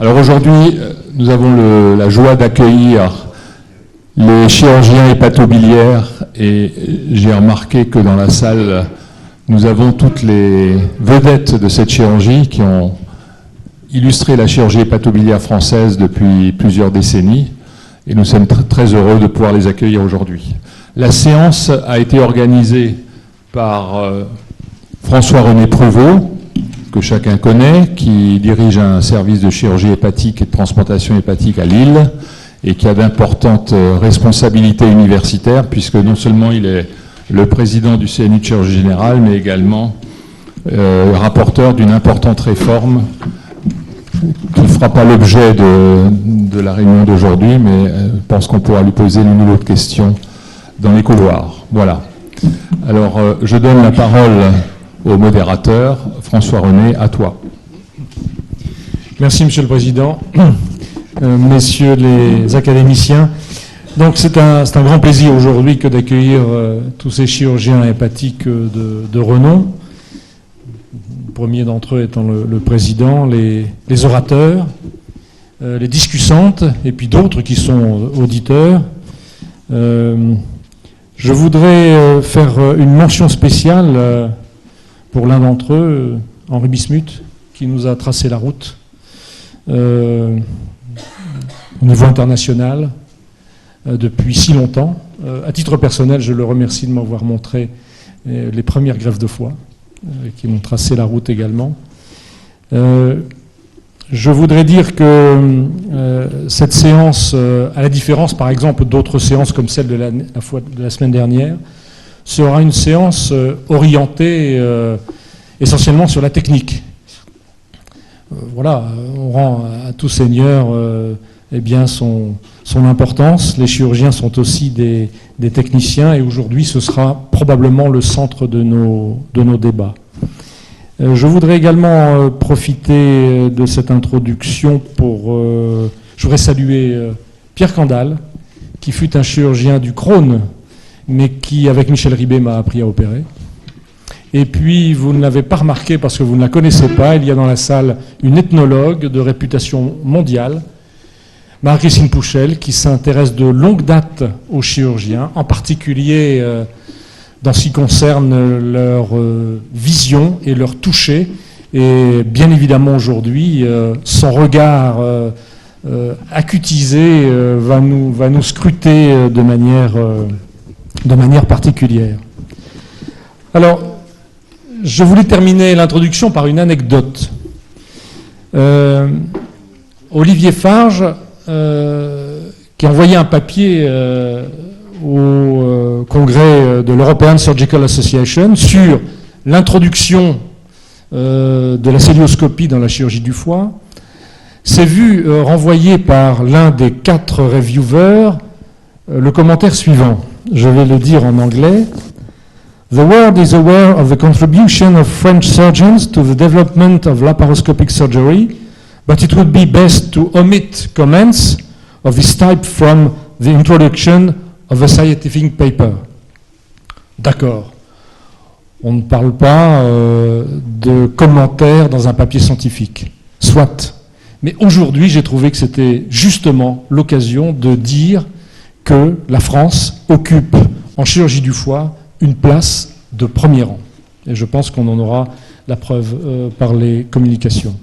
Alors aujourd'hui, nous avons la joie d'accueillir les chirurgiens hépatobiliaires et j'ai remarqué que dans la salle, nous avons toutes les vedettes de cette chirurgie qui ont illustré la chirurgie hépatobiliaire française depuis plusieurs décennies et nous sommes très heureux de pouvoir les accueillir aujourd'hui. La séance a été organisée par François-René Prevot, que chacun connaît, qui dirige un service de chirurgie hépatique et de transplantation hépatique à Lille et qui a d'importantes responsabilités universitaires puisque non seulement il est le président du CNU de chirurgie générale, mais également rapporteur d'une importante réforme qui ne fera pas l'objet de la réunion d'aujourd'hui, mais je pense qu'on pourra lui poser l'une ou l'autre question dans les couloirs. Voilà. Alors, je donne la parole au modérateur. François-René, à toi. Merci, Monsieur le Président. Messieurs les académiciens, donc c'est un grand plaisir aujourd'hui que d'accueillir tous ces chirurgiens hépatiques de renom. Le premier d'entre eux étant le président, les orateurs, les discussantes, et puis d'autres qui sont auditeurs. Je voudrais faire une mention spéciale pour l'un d'entre eux, Henri Bismuth, qui nous a tracé la route au niveau international depuis si longtemps. À titre personnel, je le remercie de m'avoir montré les premières greffes de foie, qui m'ont tracé la route également. Je voudrais dire que cette séance, à la différence par exemple d'autres séances comme celle de la semaine dernière, sera une séance orientée essentiellement sur la technique. Voilà, on rend à tout seigneur eh bien son importance. Les chirurgiens sont aussi des techniciens et aujourd'hui ce sera probablement le centre de nos débats. Je voudrais également profiter de cette introduction pour... je voudrais saluer Pierre Candal, qui fut un chirurgien du Crohn, mais qui, avec Michel Ribet, m'a appris à opérer. Et puis, vous ne l'avez pas remarqué parce que vous ne la connaissez pas, il y a dans la salle une ethnologue de réputation mondiale, Marie-Christine Pouchel, qui s'intéresse de longue date aux chirurgiens, en particulier dans ce qui concerne leur vision et leur toucher. Et bien évidemment, aujourd'hui, son regard acutisé va nous scruter de manière particulière. Alors, je voulais terminer l'introduction par une anecdote. Olivier Farge, qui a envoyé un papier au congrès de l'European Surgical Association sur l'introduction de la cœlioscopie dans la chirurgie du foie, s'est vu renvoyer par l'un des 4 reviewers le commentaire suivant. Je vais le dire en anglais. The world is aware of the contribution of French surgeons to the development of laparoscopic surgery, but it would be best to omit comments of this type from the introduction of a scientific paper. D'accord. On ne parle pas de commentaires dans un papier scientifique. Soit. Mais aujourd'hui, j'ai trouvé que c'était justement l'occasion de dire que la France occupe en chirurgie du foie une place de premier rang. Et je pense qu'on en aura la preuve par les communications.